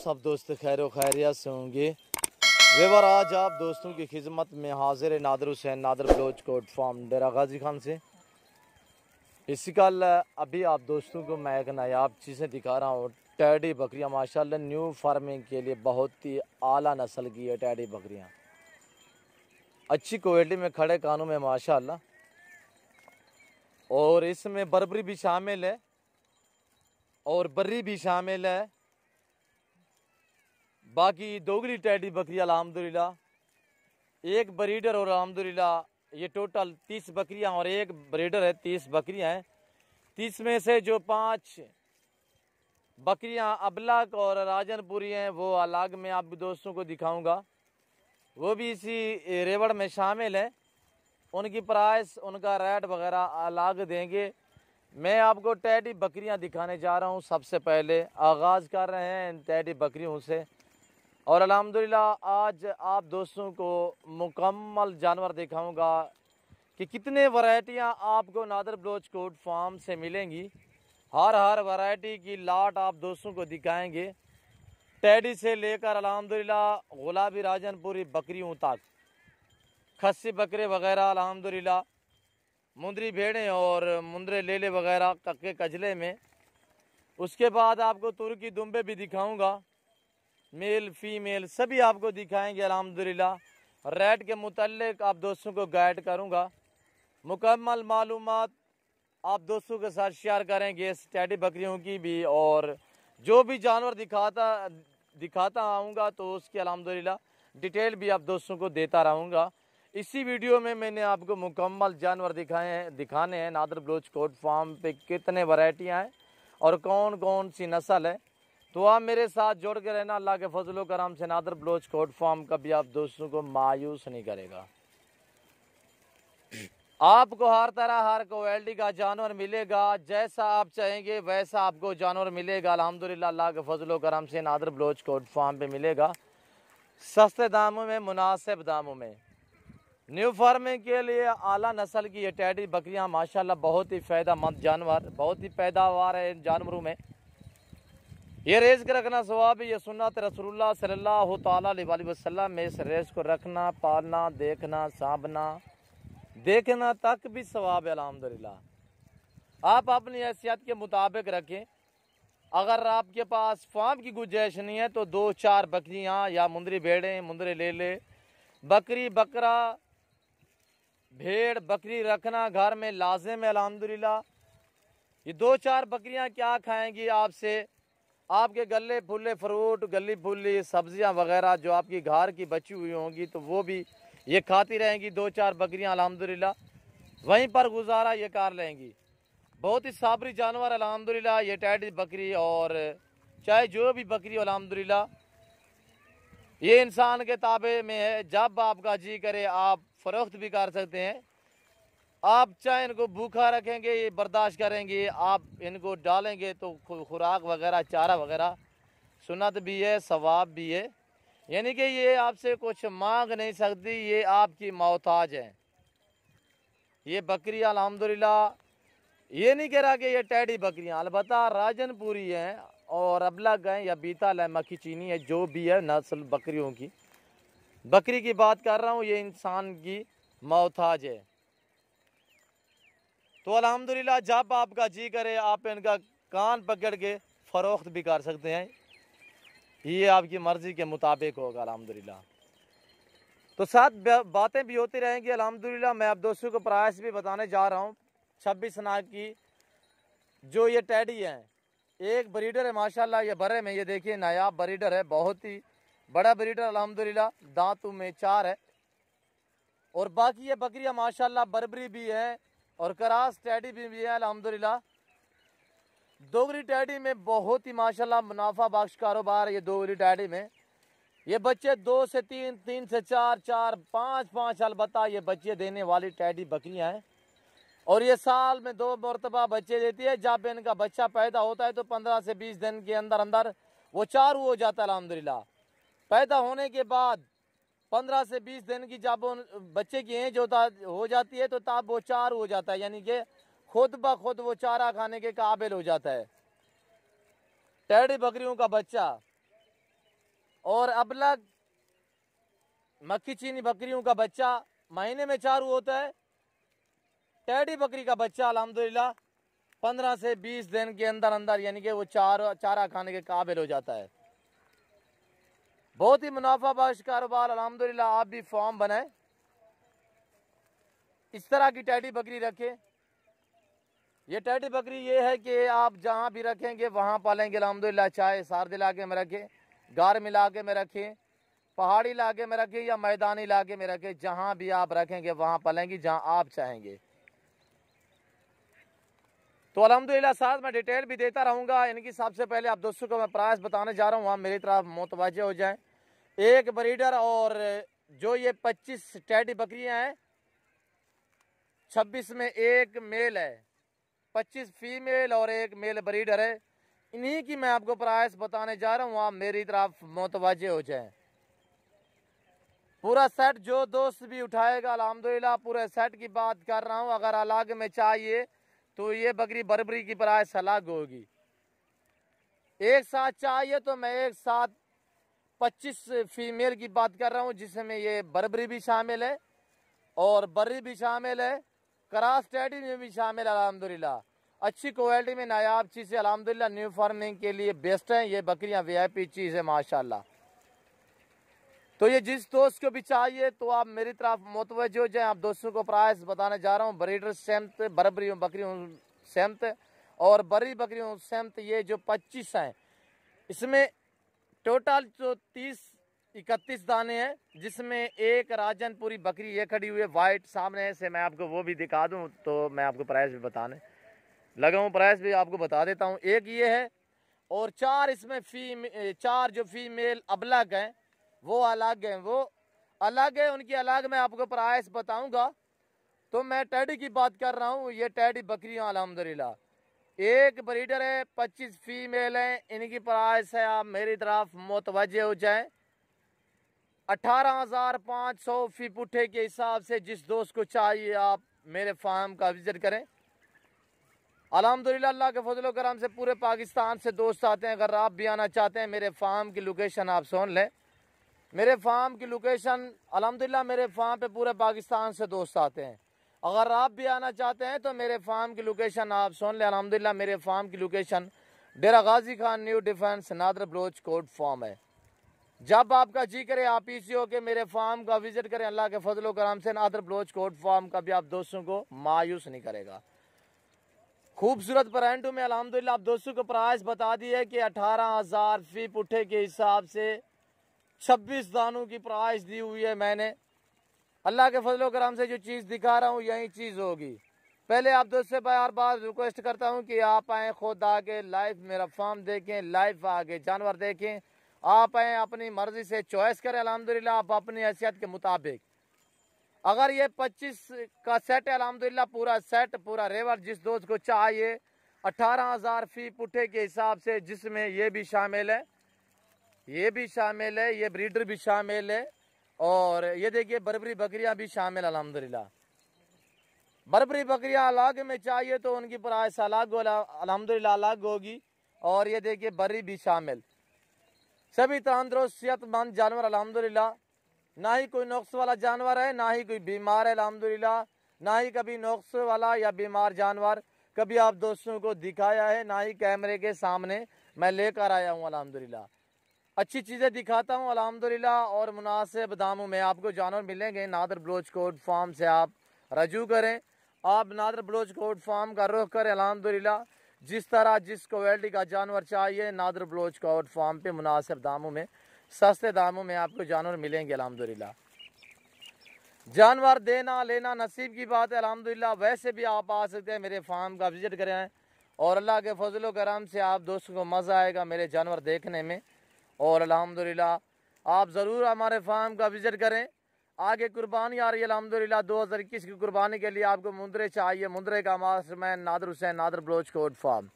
सब दोस्त खैर खैरियत से होंगे। वेवर आज आप दोस्तों की खिदमत में हाजिर है नादर हुसैन नादर बलोच कोट फार्म डेरा गाजी खान से। इसी कल अभी आप दोस्तों को मैं एक नायाब चीज़ें दिखा रहा हूँ। टैडी बकरियाँ माशाल्लाह न्यू फार्मिंग के लिए बहुत ही आला नस्ल की है। टैडी बकरियाँ अच्छी क्वालिटी में खड़े कानों में माशाल्लाह, और इसमें बर्बरी भी शामिल है और बर्री भी शामिल है। बाकी दोगली टैडी बकरी अल्हम्दुलिल्लाह एक ब्रीडर और अल्हम्दुलिल्लाह ये टोटल 30 बकरियां और एक ब्रीडर है। 30 बकरियां हैं। 30 में से जो 5 बकरियां अबलग और राजनपुरी हैं वो अलग में आप दोस्तों को दिखाऊंगा, वो भी इसी रेवड़ में शामिल है। उनकी प्राइस उनका रेट वगैरह अलग देंगे। मैं आपको टैडी बकरियां दिखाने जा रहा हूं। सबसे पहले आगाज़ कर रहे हैं इन टैडी बकरियों से, और अल्हम्दुलिल्लाह आज आप दोस्तों को मुकम्मल जानवर दिखाऊंगा कि कितने वैरायटियां आपको नादर बलोच कोट फार्म से मिलेंगी। हर वैरायटी की लाट आप दोस्तों को दिखाएंगे, टैडी से लेकर अल्हम्दुलिल्लाह गुलाबी राजनपुरी बकरियों तक, खस्सी बकरे वगैरह अल्हम्दुलिल्लाह, मुंदरी भेड़ें और मुंदरे लेले वगैरह कक्के कजले में। उसके बाद आपको तुर्की दुम्बे भी दिखाऊंगा, मेल फीमेल सभी आपको दिखाएंगे अल्हम्दुलिल्लाह। रेट के मुताल्लिक आप दोस्तों को गाइड करूंगा, मुकम्मल मालूमात आप दोस्तों के साथ शेयर करेंगे इस टैडी बकरियों की भी, और जो भी जानवर दिखाता आऊँगा तो उसकी अल्हम्दुलिल्लाह डिटेल भी आप दोस्तों को देता रहूँगा। इसी वीडियो में मैंने आपको मुकम्मल जानवर दिखाने हैं नादर बलोच कोट फार्म पे कितने वैरायटियाँ हैं और कौन कौन सी नस्ल है। तो आप मेरे साथ जुड़ के रहना। अल्लाह के फजलो करम से नादर बलोच कोट फार्म कभी आप दोस्तों को मायूस नहीं करेगा। आपको हर तरह हर क्वालिटी का जानवर मिलेगा, जैसा आप चाहेंगे वैसा आपको जानवर मिलेगा अल्हम्दुलिल्लाह। अल्लाह के फजलो करम से नादर बलोच कोट फार्म पे मिलेगा, सस्ते दामों में, मुनासिब दामों में। न्यू फार्मिंग के लिए आला नस्ल की ये टैडी बकरियां माशाल्लाह बहुत ही फ़ायदेमंद जानवर, बहुत ही पैदावार है इन जानवरों में। ये रेस का रखना सवाब है, ये सुन्नत रसूलुल्लाह सल्लल्लाहु तआला अलैहि वसल्लम में इस रेस को रखना, पालना, देखना, सांभना, देखना तक भी सवाब है अल्हम्दुलिल्लाह। आप अपनी हैसियत के मुताबिक रखें। अगर आपके पास फार्म की गुंजाइश नहीं है तो 2-4 बकरियां या मुंदरी भेड़ें, मुंदरे लेले, बकरी बकरा, भेड़ बकरी रखना घर में लाजिम है अल्हम्दुलिल्लाह। ये 2-4 बकरियां क्या खाएंगी आपसे? आपके गले फुले फ्रूट, गली फुली सब्जियां वगैरह जो आपकी घर की बची हुई होंगी तो वो भी ये खाती रहेंगी। 2-4 बकरियां अल्हम्दुलिल्लाह वहीं पर गुजारा ये कर लेंगी। बहुत ही साबरी जानवर अल्हम्दुलिल्लाह ये टैडी बकरी, और चाहे जो भी बकरी अल्हम्दुलिल्लाह ये इंसान के ताबे में है। जब आपका जी करे आप फरोख्त भी कर सकते हैं। आप चाहे इनको भूखा रखेंगे ये बर्दाश्त करेंगे, आप इनको डालेंगे तो खुराक वगैरह चारा वगैरह सुन्नत भी है, सवाब भी है। यानी कि ये आपसे कुछ मांग नहीं सकती, ये आपकी मोहताज है। ये बकरियां अल्हम्दुलिल्लाह ये नहीं कह रहा कि ये टैडी बकरियां, अलबत्ता राजनपुरी हैं और अबलग हैं या बीतल है, मक्खी चीनी है, जो भी है नस्ल बकरियों की। बकरी की बात कर रहा हूँ, ये इंसान की मोहताज है। तो अल्हम्दुलिल्लाह जब आपका जी करे आप इनका कान पकड़ के फ़रोख्त भी कर सकते हैं, ये आपकी मर्ज़ी के मुताबिक होगा अल्हम्दुलिल्लाह। तो साथ बातें भी होती रहेंगी अल्हम्दुलिल्लाह। मैं आप दोस्तों को प्राइस भी बताने जा रहा हूँ। 26 नाग की जो ये टैडी हैं, एक ब्रीडर है माशाल्लाह, ये बरे में ये देखिए नायाब ब्रीडर है, बहुत ही बड़ा ब्रीडर अल्हम्दुलिल्लाह, दांतों में 4 है। और बाकी ये बकरियां माशाल्लाह बर्बरी भी है और करास टैडी भी है अल्हम्दुलिल्लाह। दोगली टैडी में बहुत ही माशाल्लाह मुनाफा बख्श कारोबार है। ये दोगली टैडी में ये बच्चे 2 से 3, 3 से 4, 4, 5 अलबत्ता ये बच्चे देने वाली टैडी बकरियां हैं, और ये साल में 2 मरतबा बच्चे देती है। जब इनका बच्चा पैदा होता है तो 15 से 20 दिन के अंदर अंदर वो चारू हो जाता है अल्हम्दुलिल्लाह। पैदा होने के बाद 15 से 20 दिन की जब बच्चे की एज हो जाती है तो तब वो चार हो जाता है, यानी कि खुद ब खुद वो चारा खाने के काबिल हो जाता है। टैडी बकरियों का बच्चा और अबलग मक्खी चीनी बकरियों का बच्चा महीने में चालू होता है। टेडी बकरी का बच्चा अल्हम्दुलिल्लाह 15 से 20 दिन के अंदर अंदर यानी कि वो चारा खाने के काबिल हो जाता है। बहुत ही मुनाफा बख्श कारोबार अल्हम्दुलिल्लाह। आप भी फार्म बनाएं, इस तरह की टेडी बकरी रखें। ये टेडी बकरी ये है कि आप जहाँ भी रखेंगे वहाँ पालेंगे अल्हम्दुलिल्लाह। चाहे सार्द इलाके में रखें, गार इलाके में रखें, पहाड़ी इलाके में रखें या मैदानी इलाके में रखें, जहाँ भी आप रखेंगे वहाँ पालेंगी जहाँ आप चाहेंगे। तो अल्हम्दुलिल्लाह साथ में डिटेल भी देता रहूँगा इनकी। सबसे पहले आप दोस्तों को मैं प्राइस बताने जा रहा हूँ, आप मेरी तरफ मुतवज्जे हो जाएं। एक ब्रीडर और जो ये 25 टेडी बकरियाँ हैं, 26 में एक मेल है, 25 फीमेल और एक मेल ब्रीडर है। इन्हीं की मैं आपको प्राइस बताने जा रहा हूँ, आप मेरी तरफ मुतवज्जे हो जाएं। पूरा सेट जो दोस्त भी उठाएगा अल्हम्दुलिल्लाह पूरे सेट की बात कर रहा हूँ। अगर अलग में चाहिए तो ये बकरी बर्बरी की प्राइस अलग होगी। एक साथ चाहिए तो मैं एक साथ 25 फीमेल की बात कर रहा हूँ, जिसमें ये बर्बरी भी शामिल है और बर्री भी शामिल है, क्रॉस टेडी में भी शामिल है अल्हम्दुलिल्लाह। अच्छी क्वालिटी में नायाब चीज़ें अल्हम्दुलिल्लाह न्यू फार्मिंग के लिए बेस्ट हैं। ये बकरियां वीआईपी चीज़ है माशाल्लाह। तो ये जिस दोस्त को भी चाहिए तो आप मेरी तरफ मुतवज्जे हो जाएं। आप दोस्तों को प्राइस बताने जा रहा हूँ। ब्रीडर सेमत, बर्बरी बकरियों सेमत और बर्री बकरियों सेमत, ये जो 25 हैं इसमें टोटल जो 30-31 दाने हैं, जिसमें एक राजनपुरी बकरी ये खड़ी हुई है वाइट सामने से। मैं आपको वो भी दिखा दूं तो मैं आपको प्राइस भी बताने लगा हूँ, प्राइस भी आपको बता देता हूँ। एक ये है और 4 इसमें 4 जो फीमेल अबलग हैं वो अलग हैं, वो अलग है, उनकी अलग मैं आपको प्राइस बताऊंगा। तो मैं टेडी की बात कर रहा हूँ। ये टेडी बकरियां अल्हम्दुलिल्लाह एक ब्रीडर है, 25 फीमेल हैं, इनकी प्राइस है, आप मेरी तरफ मुतवज्जे हो जाएं, 18,500 फी पुट्ठे के हिसाब से। जिस दोस्त को चाहिए आप मेरे फार्म का विजिट करें। अल्हम्दुलिल्लाह अल्लाह के फजल करम से पूरे पाकिस्तान से दोस्त आते हैं। अगर आप भी आना चाहते हैं, मेरे फार्म की लोकेशन आप सुन लें। मेरे फार्म की लोकेशन अल्हम्दुलिल्लाह मेरे फार्म पे पूरे पाकिस्तान से दोस्त आते हैं। अगर आप भी आना चाहते हैं तो मेरे फार्म की लोकेशन आप सुन लें। अल्हम्दुलिल्लाह मेरे फार्म की location Dera Ghazi Khan new defence Nadar Baloch Kot farm है। जब आपका जी करे आप इसी हो के मेरे फार्म का विजिट करें। अल्लाह के फजल करम से नादर बलोच कोट फार्म का भी आप दोस्तों को मायूस नहीं करेगा। खूबसूरत ब्रांडों में अल्हम्दुलिल्लाह आप दोस्तों को प्राइस बता दी है कि 18,000 फी पुट्ठे के हिसाब से 26 दानों की प्राइस दी हुई है मैंने। अल्लाह के फजल करम से जो चीज़ दिखा रहा हूँ यही चीज़ होगी। पहले आप दोस्त से बार बार रिक्वेस्ट करता हूँ कि आप आएँ, खुद आके लाइव मेरा फार्म देखें, लाइव आके जानवर देखें। आप आएँ, अपनी मर्जी से चॉइस करें अल्हम्दुलिल्लाह आप अपनी हैसियत के मुताबिक। अगर ये 25 का सेट है अल्हम्दुलिल्लाह पूरा सेट पूरा रेवर, जिस दोस्त को चाहिए 18,000 फी पुट्ठे के हिसाब से, जिसमें ये भी शामिल है, ये भी शामिल है, ये ब्रीडर भी शामिल है और ये देखिए बर्बरी बकरियां भी शामिल अल्हम्दुलिल्लाह। बर्बरी बकरियां अलग में चाहिए तो उनकी प्राइस अलग अल्हम्दुलिल्लाह अलग होगी। और ये देखिए बर्री भी शामिल। सभी तंदुरुस्त सेहतमंद जानवर अल्हम्दुलिल्लाह, ना ही कोई नुक्स वाला जानवर है, ना ही कोई बीमार है अल्हम्दुलिल्लाह, ना ही कभी नुक्स वाला या बीमार जानवर कभी आप दोस्तों को दिखाया है, ना ही कैमरे के सामने मैं लेकर आया हूँ अल्हम्दुलिल्लाह। अच्छी चीज़ें दिखाता हूँ अल्हम्दुलिल्लाह और मुनासिब दामों में आपको जानवर मिलेंगे। नादर बलोच कोट फार्म से आप रजू करें, आप नादर बलोच कोट फार्म का रुख करें अल्हम्दुलिल्लाह। जिस तरह जिस क्वालिटी का जानवर चाहिए नादर बलोच कोट फार्म पे मुनासिब दामों में, सस्ते दामों में आपको जानवर मिलेंगे अल्हम्दुलिल्लाह। जानवर देना लेना नसीब की बात है अल्हम्दुलिल्लाह। वैसे भी आप आ सकते हैं, मेरे फार्म का विजिट करें और अल्लाह के फजल करम से आप दोस्तों को मज़ा आएगा मेरे जानवर देखने में। और अल्हम्दुलिल्लाह आप ज़रूर हमारे फार्म का विजिट करें। आगे कुर्बानी आ रही है अल्हम्दुलिल्लाह 2021 की कुर्बानी के लिए आपको मुंदरे चाहिए, मुंदरे का मास्टरमैन नादर हुसैन नादर बलोच कोट फार्म।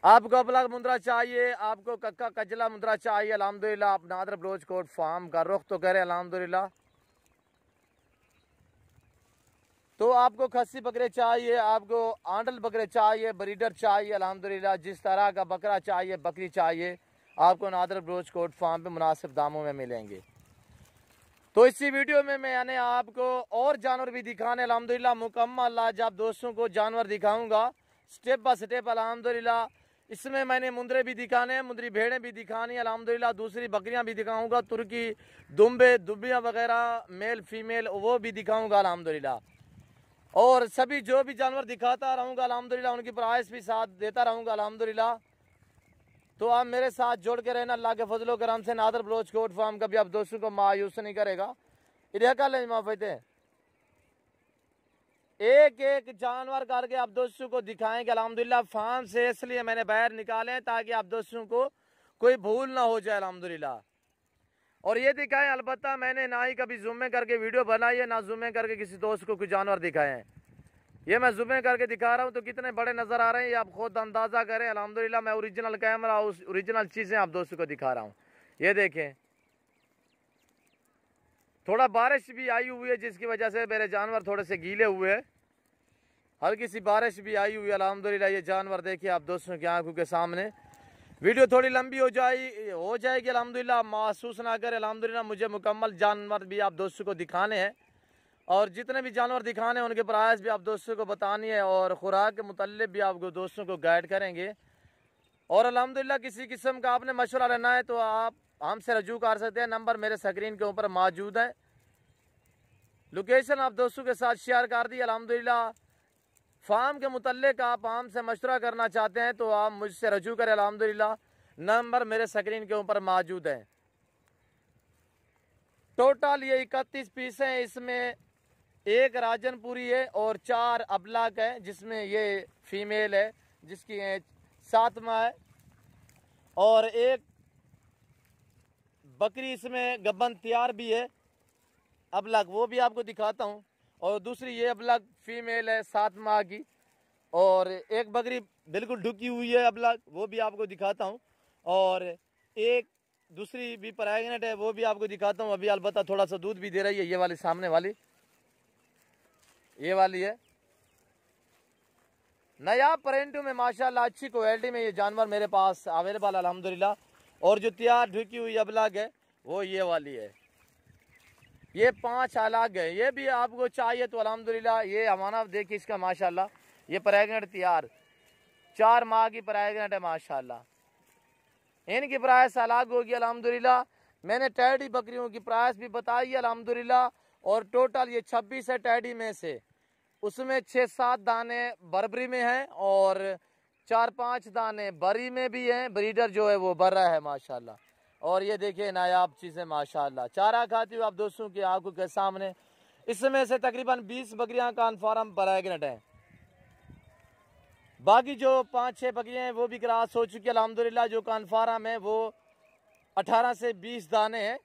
आपको अबलग मुंदरा चाहिए, आपको कक्का कजला मुंदरा चाहिए अल्हम्दुलिल्लाह, आप नादर बलोच कोट फार्म का रुख तो करें अल्हम्दुलिल्लाह। तो आपको खस्सी बकरे चाहिए, आपको आंडल बकरे चाहिए, ब्रीडर चाहिए अल्हम्दुलिल्लाह, जिस तरह का बकरा चाहिए बकरी चाहिए आपको नादर बलोच कोट फार्म पे मुनासिब दामों में मिलेंगे। तो इसी वीडियो में मैंने आपको और जानवर भी दिखाने अल्हम्दुलिल्लाह मुकम्मल आज आप दोस्तों को जानवर दिखाऊंगा स्टेप बाय स्टेप अल्हम्दुलिल्लाह। इसमें मैंने मुंदरे भी दिखाने हैं, मुंदरी भेड़ें भी दिखानी है अल्हम्दुलिल्लाह, दूसरी बकरियां भी दिखाऊंगा, तुर्की दुम्बे दुबियाँ वगैरह मेल फीमेल वो भी दिखाऊंगा अल्हम्दुलिल्लाह। और सभी जो भी जानवर दिखाता रहूँगा अल्हम्दुलिल्लाह, उनकी प्राइस भी साथ देता रहूँगा अल्हम्दुलिल्लाह। तो आप मेरे साथ जोड़ के रहना अल्लाह के फजलो करम से। नादर बलोच कोट फार्म कभी आप दोस्तों को मायूस नहीं करेगा। इधर का ले माफते एक एक जानवर करके आप दोस्तों को दिखाएंगे अल्हम्दुलिल्लाह फार्म से, इसलिए मैंने बाहर निकाले हैं ताकि आप दोस्तों को कोई भूल ना हो जाए अल्हम्दुलिल्लाह। और ये दिखाएं, अलबत्ता मैंने ना ही कभी जूम में करके वीडियो बनाई है ना जूम में करके किसी दोस्त को कोई जानवर दिखाए हैं। ये मैं जूम में करके दिखा रहा हूँ तो कितने बड़े नज़र आ रहे हैं ये आप खुद अंदाज़ा करें अल्हम्दुलिल्लाह। मैं ओरिजिनल कैमरा उस ओरिजिनल चीज़ें आप दोस्तों को दिखा रहा हूँ। ये देखें, थोड़ा बारिश भी आई हुई है जिसकी वजह से मेरे जानवर थोड़े से गीले हुए हैं, हल्की सी बारिश भी आई हुई है अल्हम्दुलिल्लाह। ये जानवर देखिए आप दोस्तों की आंखों के सामने। वीडियो थोड़ी लंबी हो जाएगी अल्हम्दुलिल्लाह, महसूस ना करें अल्हम्दुलिल्लाह। मुझे मुकम्मल जानवर भी आप दोस्तों को दिखाने हैं और जितने भी जानवर दिखाने हैं उनके प्राइस भी आप दोस्तों को बतानी है और खुराक के मुतल्लिक भी आपको दोस्तों को गाइड करेंगे। और अल्हम्दुलिल्लाह किसी किस्म का आपने मशवरा लेना है तो आप हमसे रजू कर सकते हैं, नंबर मेरे स्क्रीन के ऊपर मौजूद है। लोकेशन आप दोस्तों के साथ शेयर कर दी अल्हम्दुलिल्लाह। फार्म के मुतल्लिक आप हमसे मशवरा करना चाहते हैं तो आप मुझसे रजू करें अल्हम्दुलिल्लाह, नंबर मेरे स्क्रीन के ऊपर मौजूद है। टोटल ये 31 पीस हैं, इसमें एक राजनपुरी है और 4 अबलाक है, जिसमें ये फीमेल है जिसकी एज 7 माह है, और एक बकरी इसमें गब्बन तैयार भी है अबलाक, वो भी आपको दिखाता हूँ। और दूसरी ये अबलाक फीमेल है 7 माह की, और एक बकरी बिल्कुल ढुकी हुई है अबलाक, वो भी आपको दिखाता हूँ। और एक दूसरी भी प्रेग्नेंट है, वो भी आपको दिखाता हूँ। अभी अलबत्ता थोड़ा सा दूध भी दे रही है, ये वाली सामने वाली, ये वाली है नया प्रिंटू में माशाल्लाह अच्छी क्वालिटी में ये जानवर मेरे पास अवेलेबल अल्हम्दुलिल्लाह। और जो तैयार ढुकी हुई अबलाग है वो ये वाली है। ये 5 अलग है, ये भी आपको चाहिए तो अल्हम्दुलिल्लाह। ये हमारा देखिए इसका माशाल्लाह, ये प्रेग्नेंट तैयार 4 माह की प्रेग्नेंट है माशाल्लाह। इनकी प्राइस अलग होगी अल्हम्दुलिल्लाह। मैंने टैडी बकरियों की प्राइस भी बताई है अल्हम्दुलिल्लाह। और टोटल ये 26 है टैडी में से, उसमें 6-7 दाने बरबरी में हैं और 4-5 दाने बरी में भी हैं। ब्रीडर जो है वो बर्रा है माशाल्लाह। और ये देखिए नायाब चीज़ें माशाल्लाह, चारा खाती हुई आप दोस्तों की आंखों के सामने। इसमें से तकरीबन 20 बकरियां कन्फर्म प्रेग्नेंट हैं, बाकी जो 5-6 बकरियां हैं वो भी क्रॉस हो चुकी है अल्हम्दुलिल्लाह। जो कन्फर्म है वो 18 से 20 दाने हैं।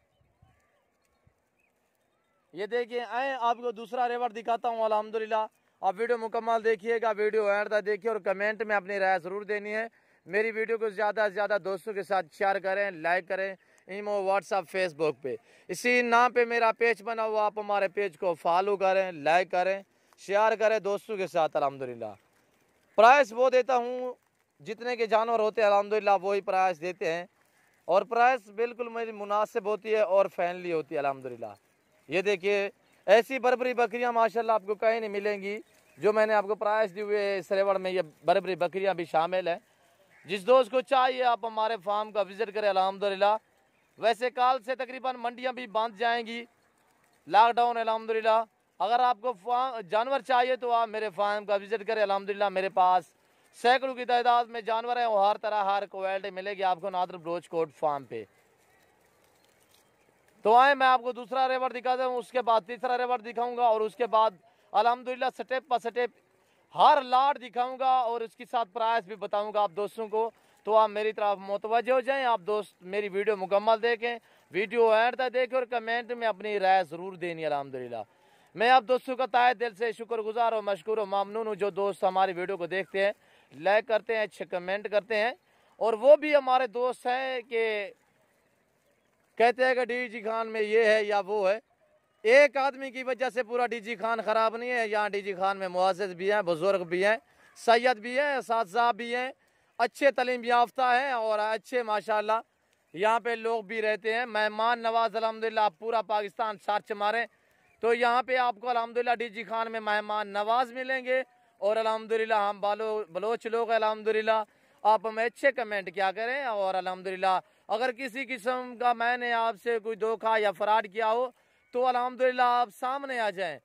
ये देखिए आए आपको दूसरा रेवर दिखाता हूँ अल्हम्दुलिल्लाह। आप वीडियो मुकम्मल देखिएगा, वीडियो एंड तक देखिए और कमेंट में अपनी राय ज़रूर देनी है। मेरी वीडियो को ज़्यादा से ज़्यादा दोस्तों के साथ शेयर करें, लाइक करें, ईमो व्हाट्सअप फेसबुक पे इसी नाम पे मेरा पेज बना हुआ, आप हमारे पेज को फॉलो करें, लाइक करें, शेयर करें दोस्तों के साथ अल्हम्दुलिल्लाह। प्राइस वो देता हूँ जितने के जानवर होते हैं अल्हम्दुलिल्लाह, वही प्राइस देते हैं और प्राइस बिल्कुल मेरी मुनासिब होती है और फैनली होती है अल्हम्दुलिल्लाह। ये देखिए ऐसी बरबरी बकरियां माशाल्लाह आपको कहीं नहीं मिलेंगी जो मैंने आपको प्राइस दी हुई है। इस रेवड़ में ये बरबरी बकरियां भी शामिल हैं। जिस दोस्त को चाहिए आप हमारे फार्म का विजिट करें अल्हम्दुलिल्लाह। वैसे कल से तकरीबन मंडियां भी बंद जाएंगी, लॉकडाउन अल्हम्दुलिल्लाह। अगर आपको जानवर चाहिए तो आप मेरे फार्म का विजिट करें अल्हम्दुलिल्लाह। मेरे पास सैकड़ों की तादाद में जानवर हैं और हर तरह हर क्वालिटी मिलेगी आपको नादर बलोच कोट फार्म पे। तो आए मैं आपको दूसरा रेवर दिखाता हूँ, उसके बाद तीसरा रेवर दिखाऊंगा और उसके बाद अल्हम्दुलिल्लाह स्टेप बाय स्टेप हर लाट दिखाऊंगा और उसके साथ प्राइस भी बताऊंगा आप दोस्तों को। तो आप मेरी तरफ मुतवज्जे हो जाएं, आप दोस्त मेरी वीडियो मुकम्मल देखें, वीडियो एंड तक देखें और कमेंट में अपनी राय ज़रूर देनी अल्हम्दुलिल्लाह। मैं आप दोस्तों का तहे दिल से शुक्रगुजार और मशकूर और ममनून हूँ जो दोस्त हमारी वीडियो को देखते हैं, लाइक करते हैं, अच्छे कमेंट करते हैं। और वो भी हमारे दोस्त हैं कि कहते हैं कि डीजी खान में ये है या वो है। एक आदमी की वजह से पूरा डीजी खान ख़राब नहीं है। यहाँ डीजी खान में मुआज़िज़ भी हैं, बुज़ुर्ग भी हैं, सैयद भी हैं, साहब भी हैं, अच्छे तालीम याफ्ता हैं और अच्छे माशाल्लाह यहाँ पे लोग भी रहते हैं, मेहमान नवाज अल्हम्दुलिल्लाह। पूरा पाकिस्तान सर्च मारें तो यहाँ पे आपको अल्हम्दुलिल्लाह डीजी खान में मेहमान नवाज मिलेंगे। और अल्हम्दुलिल्लाह हम बलोच लोग अल्हम्दुलिल्लाह, आप हमें अच्छे कमेंट क्या करें। और अल्हम्दुलिल्लाह अगर किसी किस्म का मैंने आपसे कोई धोखा या फ्रॉड किया हो तो अल्हम्दुलिल्लाह आप सामने आ जाएं,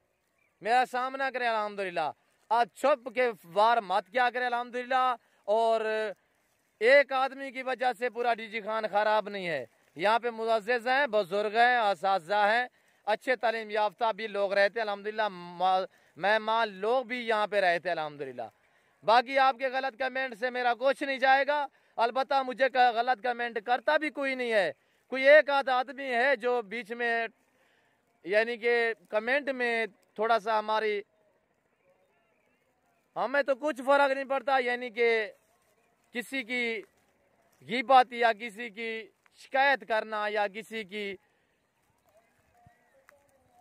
मेरा सामना करें अल्हम्दुलिल्लाह। आप छुप के वार मत क्या करें अल्हम्दुलिल्लाह। और एक आदमी की वजह से पूरा डीजी खान खराब नहीं है। यहाँ पे मुअज़्ज़िज़ हैं, बुजुर्ग हैं, असातिज़ा हैं, अच्छे तालीम याफ्ता भी लोग रहते हैं अल्हम्दुलिल्लाह। मेहमान लोग भी यहाँ पे रहते हैं अल्हम्दुलिल्लाह। बाकी आपके गलत कमेंट से मेरा कुछ नहीं जाएगा। अलबत्ता मुझे गलत कमेंट करता भी कोई नहीं है, कोई एक आध आदमी है जो बीच में यानी कि कमेंट में थोड़ा सा हमें तो कुछ फर्क नहीं पड़ता, यानी कि किसी की ग़ीबत या किसी की शिकायत करना या किसी की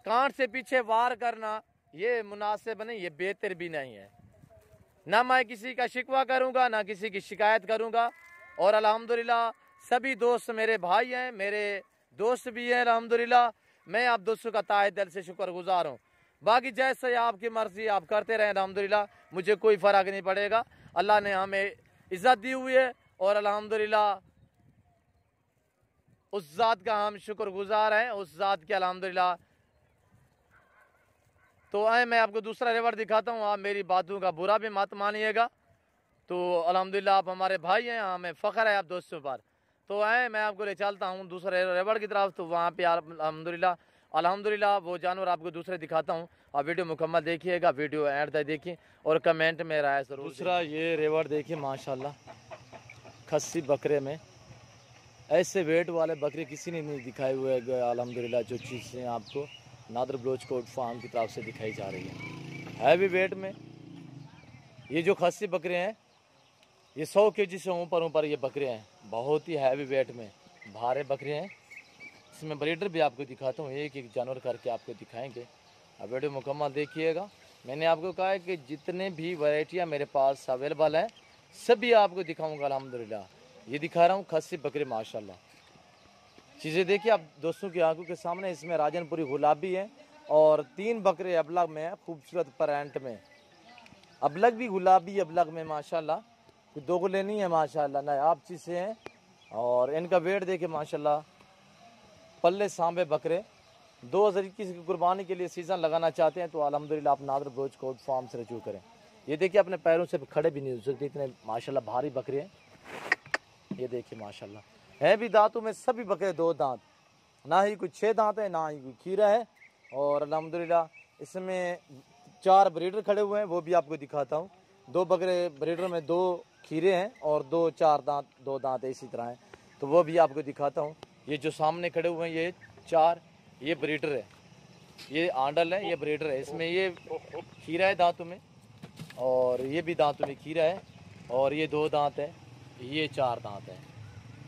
कांट से पीछे वार करना, ये मुनासिब नहीं, ये बेहतर भी नहीं है। ना मैं किसी का शिकवा करूँगा ना किसी की शिकायत करूँगा। और अल्हम्दुलिल्लाह सभी दोस्त मेरे भाई हैं, मेरे दोस्त भी हैं अल्हम्दुलिल्लाह। मैं आप दोस्तों का ताहे दिल से शुक्रगुजार हूँ। बाकी जैसे आपकी मर्ज़ी आप करते रहें अल्हम्दुलिल्लाह, मुझे कोई फ़र्क नहीं पड़ेगा। अल्लाह ने हमें इज़्ज़त दी हुई है और अल्हम्दुलिल्लाह उस ज़ात का हम शुक्रगुजार हैं, उस ज़ात के अल्हम्दुलिल्लाह। तो आए मैं आपको दूसरा रिवर दिखाता हूँ, आप मेरी बातों का बुरा भी मत मानिएगा। तो अल्हम्दुलिल्लाह आप हमारे भाई हैं, हमें फ़ख्र है आप दोस्तों पर। तो आए मैं आपको ले चलता हूँ दूसरे रिवर की तरफ। तो वहाँ पे अल्हम्दुलिल्लाह वो जानवर आपको दूसरे दिखाता हूँ। आप वीडियो मुकम्मल देखिएगा, वीडियो एंड तक देखिए और कमेंट में राय ज़रूर। दूसरा ये रिवर देखिए माशाल्लाह, खस्सी बकरे में ऐसे वेट वाले बकरे किसी ने नहीं दिखाए हुए अल्हम्दुलिल्लाह। जो चीज़ें आपको नादर बलोच कोट फार्म की तरफ से दिखाई जा रही है भी वेट में। ये जो खस्सी बकरे हैं ये 100 kg से ऊपर ये बकरे हैं, बहुत ही हैवी वेट में भारे बकरे हैं। इसमें ब्रीडर भी आपको दिखाता हूँ, एक एक जानवर करके आपको दिखाएंगे। अब वीडियो मुकम्मल देखिएगा। मैंने आपको कहा है कि जितने भी वैरायटियाँ मेरे पास अवेलेबल हैं सभी आपको दिखाऊँगा अल्हम्दुलिल्लाह। ये दिखा रहा हूँ खस्सी बकरे माशाल्लाह। चीज़ें देखिए आप दोस्तों की आंखों के सामने। इसमें राजनपुरी गुलाबी है और 3 बकरे अबलग में है, खूबसूरत पैरेंट में। अबलग भी गुलाबी अबलग में माशाल्लाह, कोई दोगले नहीं है माशाल्लाह, ना आप चीज़ें हैं। और इनका वेट देखिए माशाल्लाह, पल्ले सांबे बकरे। 2021 की कुर्बानी के लिए सीज़न लगाना चाहते हैं तो अल्हम्दुलिल्लाह आप नादर बलोच कोट फार्म से रजू करें। ये देखिए अपने पैरों से खड़े भी नहीं हो सकते, इतने माशाल्लाह भारी बकरे हैं। ये देखिए माशाल्लाह है भी दांतों में सभी बकरे 2 दांत, ना ही कोई 6 दांत है ना ही कोई खीरा है। और अल्हम्दुलिल्लाह इसमें 4 ब्रीडर खड़े हुए हैं, वो भी आपको दिखाता हूँ। 2 बकरे ब्रीडर में 2 खीरे हैं और 2 दांत इसी तरह हैं, तो वो भी आपको दिखाता हूँ। ये जो सामने खड़े हुए हैं ये 4, ये ब्रीडर है, ये आंडल है, ये ब्रीडर है। इसमें ये खीरा है दांतों में और ये भी दांतों में खीरा है और ये 2 दांत है, ये 4 दांत है।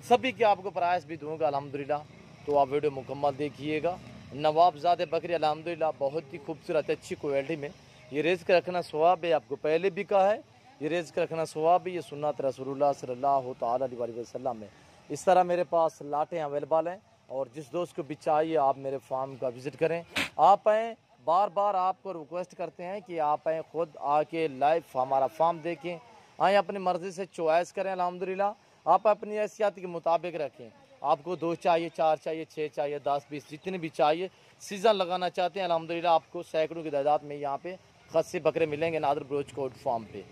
सभी के आपको प्राइस भी दूंगा अल्हम्दुलिल्लाह, तो आप वीडियो मुकम्मल देखिएगा। नवाबजादे बकरी अल्हम्दुलिल्लाह बहुत ही खूबसूरत अच्छी क्वालिटी में। ये रिज़्क रखना सवाब है, आपको पहले भी कहा है, ये रिज़्क रखना सवाब है, ये सुन्नत रसूलुल्लाह सल्लल्लाहु तआला अलैहि वसल्लम में। इस तरह मेरे पास लाटें अवेलेबल हैं और जिस दोस्त को भी चाहिए आप मेरे फार्म का विज़िट करें। आप आएँ, बार बार आपको रिक्वेस्ट करते हैं कि आप आएँ, ख़ुद आके लाइव हमारा फार्म देखें, आएँ अपनी मर्ज़ी से चॉइस करें। अल्हम्दुलिल्लाह आप अपनी हैसियत के मुताबिक रखें, आपको 2 चाहिए, 4 चाहिए, 6 चाहिए, 10, 20 जितने भी चाहिए। सीज़न लगाना चाहते हैं अल्हम्दुलिल्लाह आपको सैकड़ों की तादाद में यहाँ पे खस्सी बकरे मिलेंगे नादर बलोच कोट फार्म पे।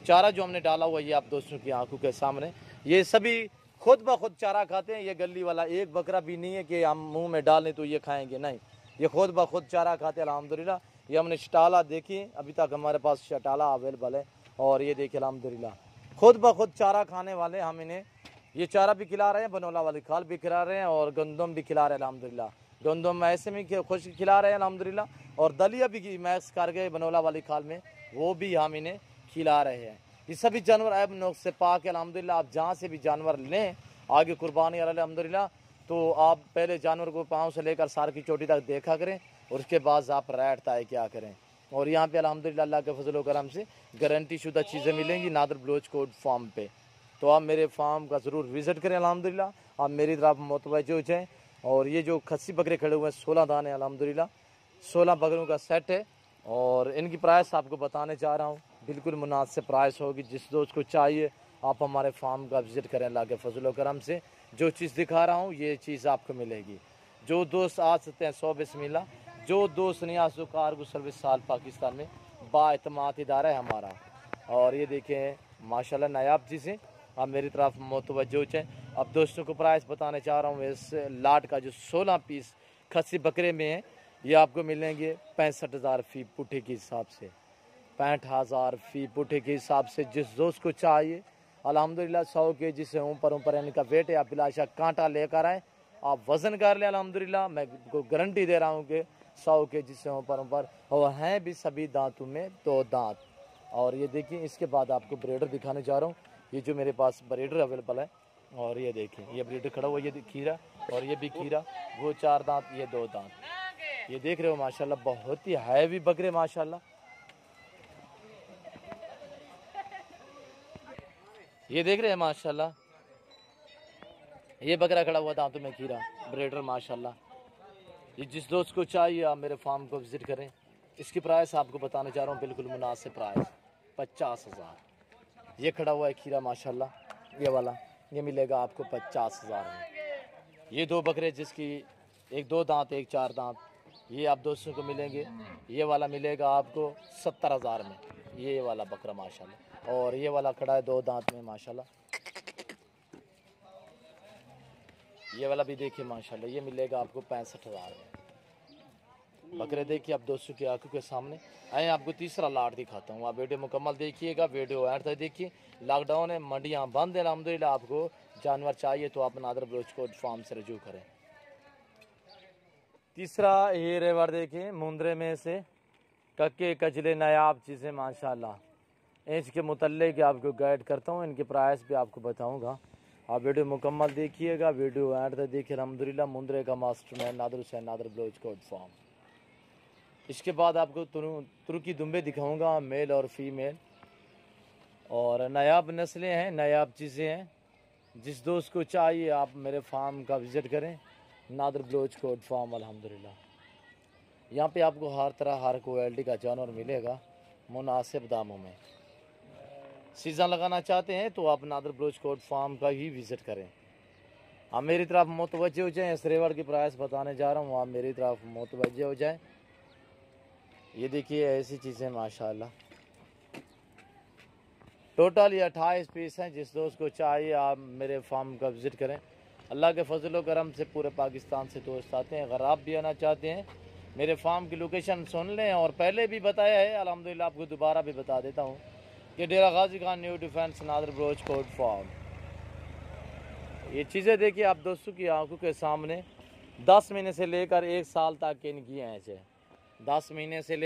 चारा जो हमने डाला हुआ ये आप दोस्तों की आंखों के सामने, ये सभी खुद ब खुद चारा खाते हैं। ये गली वाला एक बकरा भी नहीं है कि हम मुंह में डालें तो ये खाएंगे, नहीं, ये खुद ब खुद चारा खाते हैं अल्हम्दुलिल्लाह। ये हमने शटाला देखी, अभी तक हमारे पास शटाला अवेलेबल है और ये देखिए अल्हम्दुलिल्लाह खुद ब खुद चारा खाने वाले। हम इन्हें ये चारा भी खिला रहे हैं, बनोला वाली खाल भी खिला रहे हैं और गंदम भी खिला रहे हैं अल्हम्दुलिल्लाह। गंदम ऐसे में खुश खिला रहे हैं अल्हम्दुलिल्लाह, और दलिया भी मैक्स कर गए बनोला वाली खाल में, वो भी हम इन्हें खिला रहे हैं। ये सभी जानवर ऐब नुक्स से पाक है अल्हम्दुलिल्लाह। आप जहाँ से भी जानवर लें आगे कुर्बानी अल्हम्दुलिल्लाह, तो आप पहले जानवर को पाँव से लेकर सार की चोटी तक देखा करें और उसके बाद आप राइट तय क्या करें। और यहाँ पे अल्हम्दुलिल्लाह अल्लाह के फजल व करम से गारंटी शुदा चीज़ें मिलेंगी नादर बलोच कोट फार्म पे। तो आप मेरे फार्म का ज़रूर विज़िट करें अल्हम्दुलिल्लाह। आप मेरी तरफ मुतवज्जो हो जाएँ। और ये जो खस्सी बकरे खड़े हुए हैं 16 दाने अल्हम्दुलिल्लाह, 16 बकरों का सेट है। और इनकी प्राइस आपको बताने जा रहा हूँ, बिल्कुल मुनासिब प्राइस होगी। जिस दोस्त को चाहिए आप हमारे फार्म का विज़िट करें अल्लाह के फजल करम से। जो चीज़ दिखा रहा हूँ ये चीज़ आपको मिलेगी। जो दोस्त आ सकते हैं 100 बिस्मिल्लाह, जो दोस्त नहीं आ सकते कारगो सर्विस साल पाकिस्तान में बाएतमाद इदारा है हमारा। और ये देखें माशाल्लाह नायाब चीज़ें, आप मेरी तरफ मुतवज्जो हैं। अब दोस्तों को प्राइस बताने चाह रहा हूँ। इस लाट का जो 16 पीस खस्सी बकरे में है ये आपको मिलेंगे 65,000 फ़ी पुठे के हिसाब से, 65,000 फ़ी पुठे के हिसाब से। जिस दोस्त को चाहिए अल्हम्दुलिल्लाह 100 केजी से ऊपर इनका वेट है। आप बिलाशा कांटा लेकर आएँ, आप वज़न कर लें अल्हम्दुलिल्लाह। मैं को गारंटी दे रहा हूँ कि 100 केजी से ऊपर और हैं भी सभी दांतों में 2 दांत। और ये देखिए इसके बाद आपको ब्रीडर दिखाने जा रहा हूँ। ये जो मेरे पास ब्रीडर अवेलेबल है, और ये देखिए ये ब्रीडर खड़ा हुआ, ये खीरा और ये भी खीरा, वो 4 दांत ये 2 दांत। ये देख रहे हो माशाल्लाह बहुत ही हैवी बकरे माशाल्लाह। ये देख रहे हैं माशाल्लाह, ये बकरा खड़ा हुआ दांतों में खीरा ब्रीडर माशाल्लाह। ये जिस दोस्त को चाहिए आप मेरे फार्म को विज़िट करें। इसकी प्राइस आपको बताने जा रहा हूँ, बिल्कुल मुनासिब प्राइस 50,000। ये खड़ा हुआ है खीरा माशाल्लाह, ये वाला ये मिलेगा आपको 50,000 में। ये 2 बकरे जिसकी एक 2 दांत एक 4 दांत, ये आप दोस्तों को मिलेंगे। ये वाला मिलेगा आपको 70,000 में, ये वाला बकरा माशाल्लाह। और ये वाला खड़ा है 2 दांत में माशाल्लाह, ये वाला भी देखिए माशाल्लाह, ये मिलेगा आपको 65,000 में। बकरे देखिए आप दोस्तों की आंखों के सामने। आए आपको तीसरा लाट दिखाता हूँ, आप वीडियो मुकम्मल देखिएगा, वीडियो एंड तक देखिए। लॉकडाउन है, मंडियाँ बंद है अल्हम्दुलिल्लाह। आपको जानवर चाहिए तो आप नादर बलोच कोट फार्म से रजू करें। तीसरा ये रेवर देखिए मुंद्रे में से कक्के कचले नायाब चीज़ें माशाल्लाह। इसके मुतल्लिक आपको गाइड करता हूँ, इनके प्राइस भी आपको बताऊँगा। आप वीडियो मुकम्मल देखिएगा, वीडियो एंड तक देखिए। अल्हम्दुलिल्लाह मुंद्रे का master man Nadar Hussain Nadar Baloch Kot farm. इसके बाद आपको तुर्की दुम्बे दिखाऊंगा, मेल और फीमेल, और नायाब नस्लें हैं, नायाब चीज़ें हैं। जिस दोस्त को चाहिए आप मेरे फार्म का विज़िट करें, नादर बलोच कोट फार्म अल्हम्दुलिल्लाह। यहाँ पे आपको हर तरह हर क्वालिटी का जानवर मिलेगा मुनासिब दामों में। सीज़न लगाना चाहते हैं तो आप नादर बलोच कोट फार्म का ही विज़िट करें। आप मेरी तरफ मुतवज्जे हो जाएँ। इस रेवर की प्राइस बताने जा रहा हूँ, आप मेरी तरफ मुतवज्जे हो जाएँ। ये देखिए ऐसी चीज़ें माशाल्लाह, टोटल ये 28 पीस हैं। जिस दोस्त को चाहिए आप मेरे फार्म का विज़िट करें। अल्लाह के फजल करम से पूरे पाकिस्तान से दोस्त आते हैं। अगर आप भी आना चाहते हैं मेरे फार्म की लोकेशन सुन लें, और पहले भी बताया है अल्हम्दुलिल्लाह, आपको दोबारा भी बता देता हूँ कि Dera Ghazi Khan new defence Nadar Baloch Kot farm. ये चीज़ें देखिए आप दोस्तों की आंखों के सामने। 10 महीने से लेकर 1 साल तक इनकी ऐंच है। 10 महीने से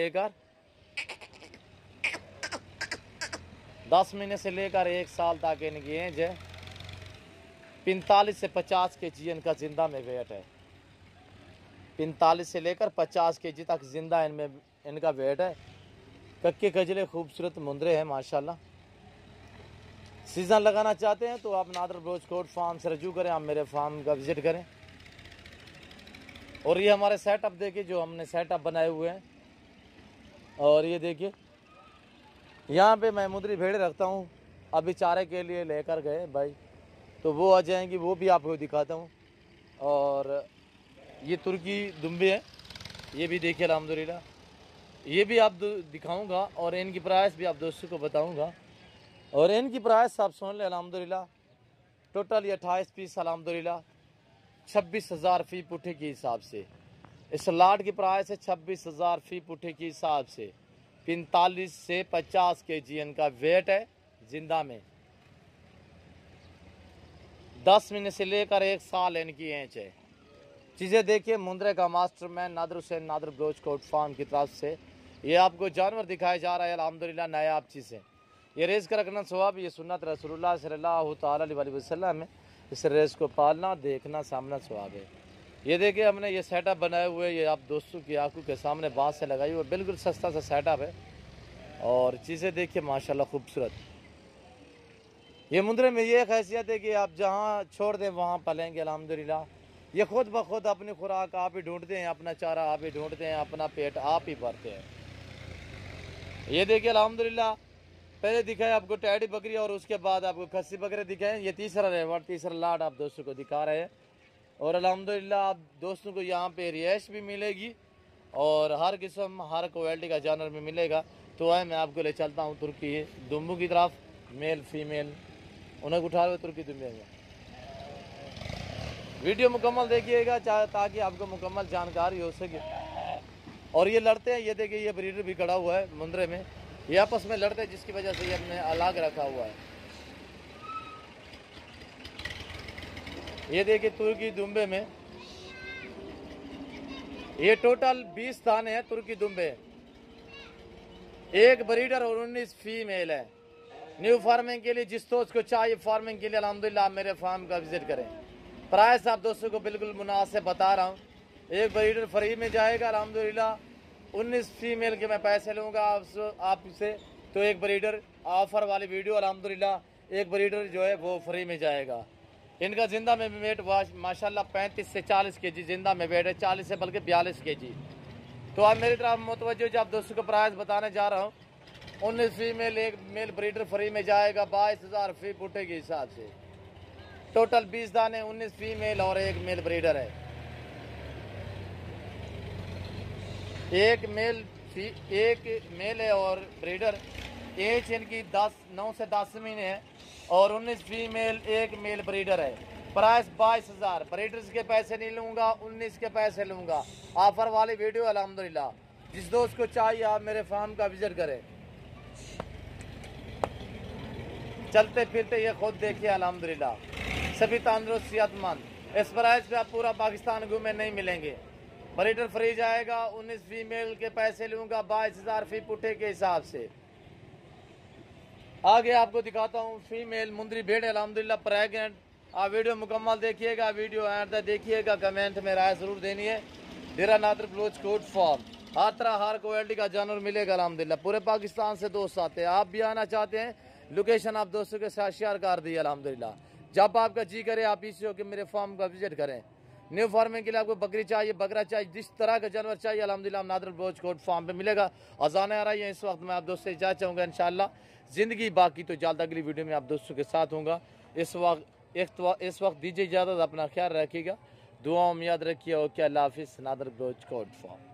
लेकर 1 साल तक इनकी एज है। 45 से 50 केजी इनका जिंदा में वेट है। 45 से लेकर 50 केजी तक जिंदा इनमें इनका वेट है। कक्के कजले खूबसूरत मुंदरे हैं माशाल्लाह। सीज़न लगाना चाहते हैं तो आप नादर बलोच कोट फार्म से रजू करें, आप मेरे फार्म का विज़िट करें। और ये हमारे सेटअप देखिए, जो हमने सेटअप बनाए हुए हैं। और ये देखिए यहाँ पे मैं मुंदरी भेड़े रखता हूँ, अभी चारे के लिए लेकर गए भाई, तो वो आ जाएंगी, वो भी आपको दिखाता हूँ। और ये तुर्की दुम्बे हैं, ये भी देखिए अल्हम्दुलिल्लाह, ये भी आप दिखाऊंगा। और इनकी प्राइस भी आप दोस्तों को बताऊंगा। और इनकी प्राइस आप सुन लें अल्हम्दुलिल्लाह। टोटल ये 28 पीस अल्हम्दुलिल्लाह 26,000 फ़ी पुठे के हिसाब से। इस लाट की प्राइस है 26,000 फ़ी पुठे के हिसाब से। 45 से 50 केजी इनका वेट है जिंदा में। 10 महीने से लेकर 1 साल इनकी एज है। चीज़ें देखिए मुंद्रे का master man Nadar Hussain Nadar Baloch Kot farm की तरफ से ये आपको जानवर दिखाया जा रहा है अल्हम्दुलिल्लाह नायाब चीज़ें। ये रेस का रखना सवाब, ये सुन्नत रसूलुल्लाह सल्लल्लाहु अलैहि वसल्लम है। इस रेस को पालना देखना सामना सवाब है। ये देखिए हमने ये सेटअप बनाए हुए, ये आप दोस्तों की आंखों के सामने बांस से लगाई हुई, बिल्कुल सस्ता सा सेटअप है। और चीज़ें देखिए माशाल्लाह खूबसूरत। ये मुंद्रे में ये खैसियत है कि आप जहाँ छोड़ दें वहाँ पलेंगे अल्हम्दुलिल्लाह। ये खुद ब खुद अपनी खुराक आप ही ढूंढते हैं, अपना चारा आप ही ढूंढते हैं, अपना पेट आप ही भरते हैं। ये देखिए अल्हम्दुलिल्लाह, पहले दिखाए आपको टैडी बकरी और उसके बाद आपको खस्सी बकरे दिखाए। ये तीसरा रेवड़, तीसरा लाट आप दोस्तों को दिखा रहे हैं। और अल्हम्दुलिल्लाह आप दोस्तों को यहाँ पे रिहाइश भी मिलेगी और हर किस्म हर क्वालिटी का जानवर भी मिलेगा। तो आए मैं आपको ले चलता हूँ तुर्की दुम्बू की तरफ, मेल फीमेल उन्हें उठा हुए तुर्की दुम्बे में। वीडियो मुकम्मल देखिएगा ताकि आपको मुकम्मल जानकारी हो सके। और ये लड़ते हैं, ये देखिए ये ब्रीडर भी खड़ा हुआ है मुंद्रे में, ये आपस में लड़ते हैं जिसकी वजह से ये हमने अलग रखा हुआ है। ये देखिए तुर्की दुम्बे में ये टोटल 20 दाने हैं तुर्की दुम्बे, एक ब्रीडर और 19 फीमेल है। न्यू फार्मिंग के लिए जिस दोस्त को चाहिए फार्मिंग के लिए अल्हम्दुलिल्लाह मेरे फार्म का विजिट करें। प्राइस आप दोस्तों को बिल्कुल मुनासिब बता रहा हूँ। एक ब्रीडर फ्री में जाएगा अल्हम्दुलिल्लाह, 19 फीमेल के मैं पैसे लूँगा आपसे। तो एक ब्रीडर ऑफर वाली वीडियो अल्हम्दुलिल्लाह एक ब्रीडर जो है वो फ्री में जाएगा। इनका जिंदा में वेट माशाल्लाह 35 से 40 केजी जिंदा में वेट है, 40 से बल्कि 42 केजी। तो आप मेरी तरफ मुतवज्जो जो आप दोस्तों को प्राइस बताने जा रहा हूँ। 19 फीमेल एक मेल ब्रीडर फ्री में जाएगा 22,000 फी पुटे के हिसाब से। टोटल 20 दाने, 19 फीमेल और एक मेल ब्रीडर है। एक मेल है और ब्रीडर, एज इनकी 9 से 10 महीने है और 19 फीमेल एक मेल ब्रीडर है। प्राइस 22,000, ब्रीडर्स के पैसे नहीं लूँगा, 19 के पैसे लूँगा। ऑफर वाली वीडियो अल्हम्दुलिल्लाह। जिस दोस्त को चाहिए आप मेरे फार्म का विजिट करें। चलते फिरते ये खुद देखिए अल्हम्दुलिल्लाह, सभी तंदुरुस्त सेहतमंद। इस प्राइस पे आप पूरा पाकिस्तान घूमे नहीं मिलेंगे। ब्रीडर फ्री जाएगा, 19 फीमेल के पैसे लूँगा 22,000 फी पुटे के हिसाब से। आगे आपको दिखाता हूँ फीमेल मुंदरी भेड़ अल्हम्दुलिल्लाह प्रेगनेंट। आप वीडियो मुकम्मल देखिएगा, वीडियो एंड तक देखिएगा, कमेंट में राय ज़रूर देनी है। डेरा नादर बलोच कोट फार्म, हर तरह हर क्वालिटी का जानवर मिलेगा अल्हम्दुलिल्लाह। पूरे पाकिस्तान से दोस्त आते हैं, आप भी आना चाहते हैं, लोकेशन आप दोस्तों के साथ शेयर कर दी अल्हम्दुलिल्लाह। जब आपका जी करे आप इसी हो कि मेरे फार्म का विजिट करें। न्यू फार्मिंग के लिए आपको बकरी चाहिए, बकरा चाहिए, जिस तरह का जानवर चाहिए अल्हम्दुलिल्लाह नादर बलोच कोट फार्म पे मिलेगा। अजान आ रही है इस वक्त, मैं आप दोस्तों से इजाज़त चाहूँगा इंशाअल्लाह। ज़िंदगी बाकी तो जल्द अगली वीडियो में आप दोस्तों के साथ होगा। इस वक्त दीजिए इजाज़त, अपना ख्याल रखिएगा, दुआओं में याद रखिए। ओके, अल्लाह हाफिज़। नादर बलोच कोट फार्म।